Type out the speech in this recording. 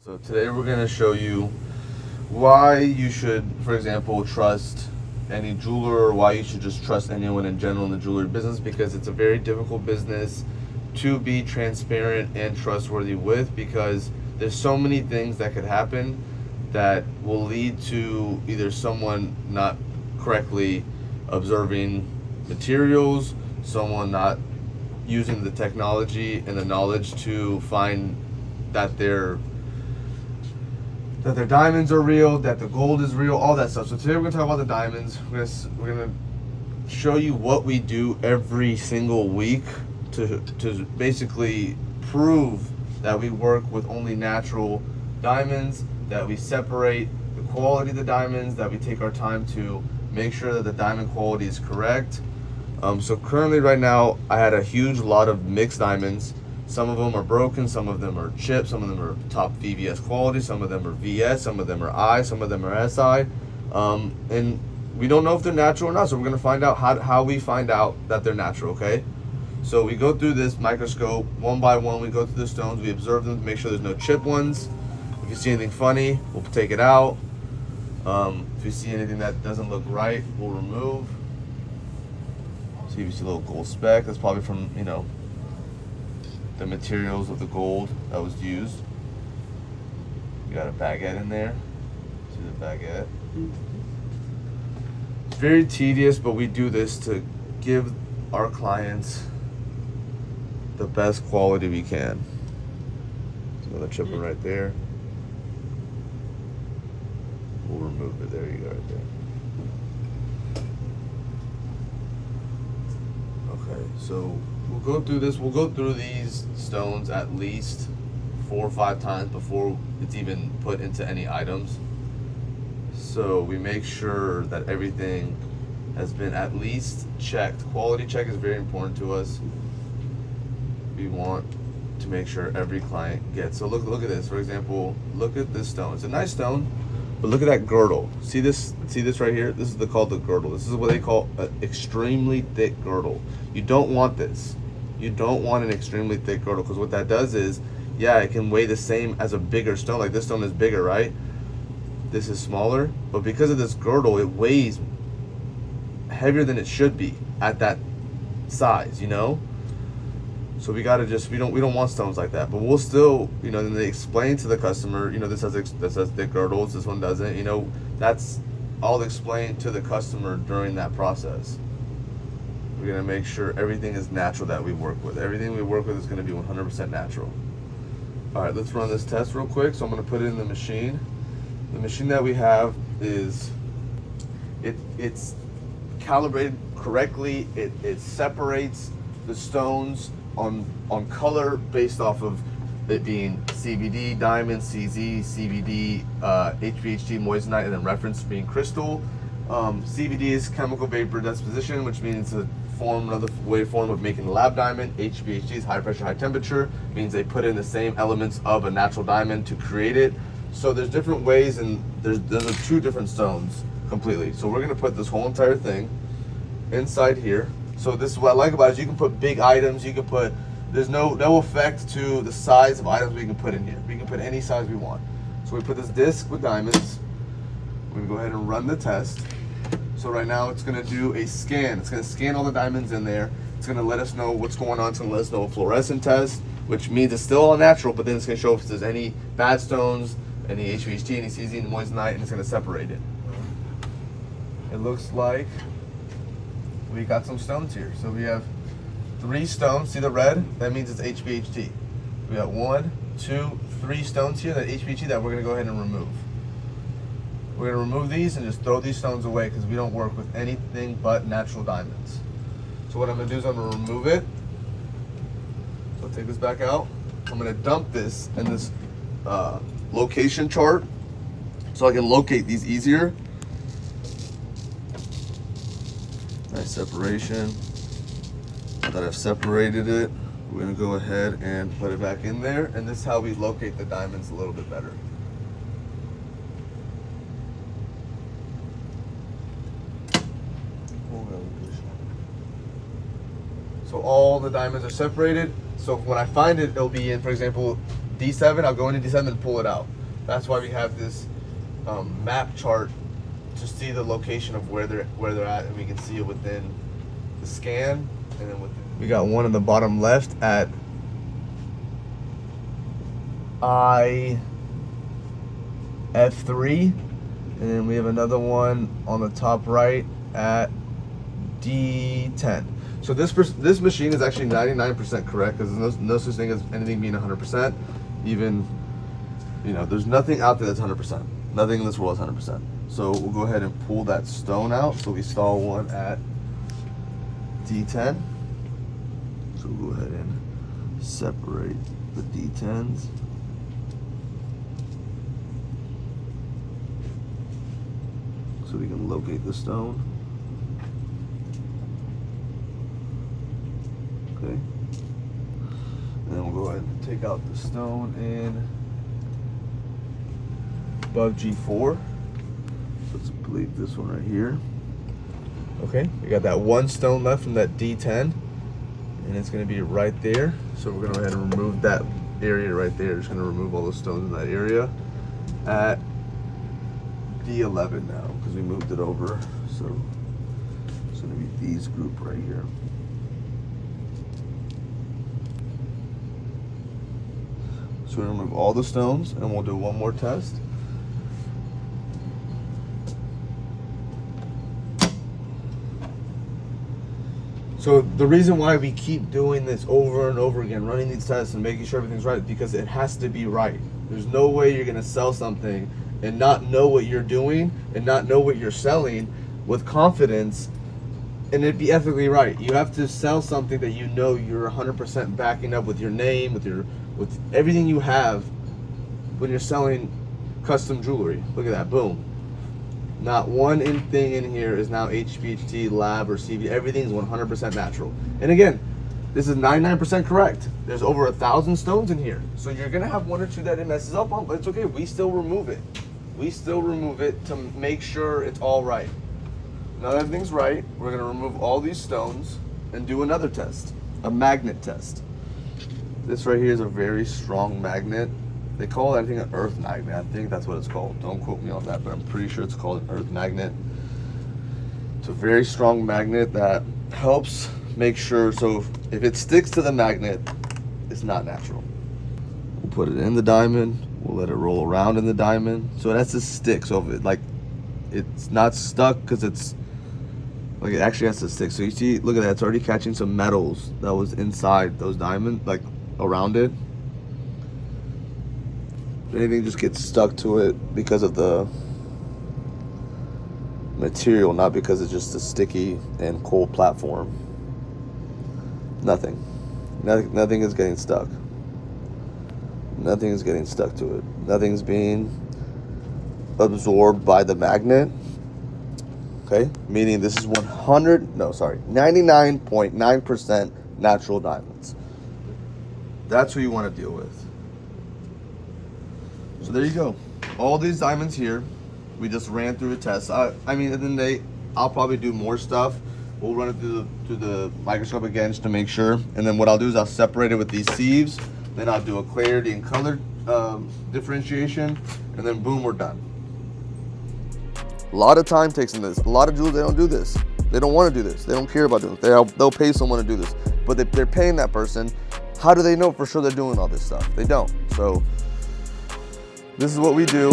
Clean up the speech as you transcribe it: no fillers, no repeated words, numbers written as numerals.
So today we're going to show you why you should, for example, trust any jeweler, or why you should just trust anyone in general in the jewelry business, because it's a very difficult business to be transparent and trustworthy with, because there's so many things that could happen that will lead to either someone not correctly observing materials, someone not using the technology and the knowledge to find that their diamonds are real, that the gold is real, all that stuff. So today we're gonna talk about the diamonds. We're gonna show you what we do every single week to basically prove that we work with only natural diamonds, that we separate the quality of the diamonds, that we take our time to make sure that the diamond quality is correct. So currently right now I had a huge lot of mixed diamonds. Some of them are broken, some of them are chipped, some of them are top VVS quality, some of them are VS, some of them are I, some of them are SI. And we don't know if they're natural or not, so we're gonna find out how we find out that they're natural, okay? So we go through this microscope one by one, we go through the stones, we observe them to make sure there's no chipped ones. If you see anything funny, we'll take it out. If you see anything that doesn't look right, we'll remove. See if you see a little gold speck, that's probably from, the materials of the gold that was used. You got a baguette in there. See the baguette? It's very tedious, but we do this to give our clients the best quality we can. There's another chipper right there. We'll remove it. There you go, right there. Okay, so we'll go through this. We'll go through these stones at least 4 or 5 times before it's even put into any items. So we make sure that everything has been at least checked. Quality check is very important to us. We want to make sure every client gets. So look at this. For example, look at this stone. It's a nice stone, but look at that girdle. See this right here? This is called the girdle. This is what they call an extremely thick girdle. You don't want this. You don't want an extremely thick girdle, because what that does is, yeah, it can weigh the same as a bigger stone. Like this stone is bigger, right? This is smaller, but because of this girdle, it weighs heavier than it should be at that size, So we gotta we don't want stones like that. But we'll still, then they explain to the customer, this has thick girdles, this one doesn't. That's all explained to the customer during that process. We're gonna make sure everything is natural that we work with. Everything we work with is gonna be 100% natural. All right, let's run this test real quick. So I'm gonna put it in the machine. The machine that we have is, it's calibrated correctly. It separates the stones on color based off of it being CBD, diamond, CZ, CBD, HPHT, moissanite, and then reference being crystal. CBD is chemical vapor deposition, which means it's another form of making a lab diamond. HPHT is high pressure, high temperature, means they put in the same elements of a natural diamond to create it. So there's different ways, and those are 2 different stones completely. So we're gonna put this whole entire thing inside here. So this is what I like about it, is you can put big items, you can put, there's no effect to the size of items we can put in here. We can put any size we want. So we put this disc with diamonds. We're gonna go ahead and run the test. So right now it's gonna do a scan. It's gonna scan all the diamonds in there. It's gonna let us know what's going on. It's gonna let us know a fluorescent test, which means it's still all natural, but then it's gonna show if there's any bad stones, any HVHT, any CZ, any moissanite, and it's gonna separate it. It looks like we got some stones here. So we have 3 stones. See the red? That means it's HVHT. We got 1, 2, 3 stones here that HVHT that we're gonna go ahead and remove. We're gonna remove these and just throw these stones away, because we don't work with anything but natural diamonds. So what I'm gonna do is I'm gonna remove it. So I'll take this back out. I'm gonna dump this in this location chart so I can locate these easier. Nice separation. Now that I've separated it, we're gonna go ahead and put it back in there, and this is how we locate the diamonds a little bit better. So all the diamonds are separated. So when I find it, it'll be in, for example, D7, I'll go into D7 and pull it out. That's why we have this map chart to see the location of where they're at, and we can see it within the scan. And then we got one in the bottom left at IF3, and then we have another one on the top right at D10. So this machine is actually 99% correct, because there's no such thing as anything being 100%. Even, you know, there's nothing out there that's 100%. Nothing in this world is 100%. So we'll go ahead and pull that stone out. So we saw one at D10. So we'll go ahead and separate the D10s. So we can locate the stone. Okay. And then we'll go ahead and take out the stone in above G4. So let's delete this one right here. Okay, we got that one stone left from that D10, and it's going to be right there. So we're going to go ahead and remove that area right there. Just going to remove all the stones in that area at D11 now, because we moved it over. So it's going to be these group right here. So we're going to remove all the stones, and we'll do one more test. So the reason why we keep doing this over and over again, running these tests and making sure everything's right, because it has to be right. There's no way you're gonna sell something and not know what you're doing and not know what you're selling with confidence and it be ethically right. You have to sell something that you know you're 100% backing up with your name, with everything you have when you're selling custom jewelry. Look at that, boom. Not one thing in here is now HPHT, lab, or CV. Everything's 100% natural. And again, this is 99% correct. There's over 1,000 stones in here. So you're gonna have one or two that it messes up on, but it's okay. We still remove it. We still remove it to make sure it's all right. Now that everything's right, we're gonna remove all these stones and do another test, a magnet test. This right here is a very strong magnet. They call it, I think, an earth magnet. I think that's what it's called. Don't quote me on that, but I'm pretty sure it's called an earth magnet. It's a very strong magnet that helps make sure, so if it sticks to the magnet, it's not natural. We'll put it in the diamond. We'll let it roll around in the diamond. So it has to stick. So if it's not stuck because it's, like, it actually has to stick. So you see, look at that. It's already catching some metals that was inside those diamonds, like around it. If anything just gets stuck to it because of the material, not because it's just a sticky and cold platform. Nothing is getting stuck. Nothing is getting stuck to it. Nothing's being absorbed by the magnet. Okay, meaning this is 99.9% natural diamonds. That's what you want to deal with. So there you go. All these diamonds here, we just ran through a test. I mean, at the end of the day, I'll probably do more stuff. We'll run it through the microscope again just to make sure. And then what I'll do is I'll separate it with these sieves. Then I'll do a clarity and color differentiation. And then boom, we're done. A lot of time takes in this. A lot of jewelers, they don't do this. They don't want to do this. They don't care about doing it. They'll pay someone to do this. But they're paying that person. How do they know for sure they're doing all this stuff? They don't. So this is what we do.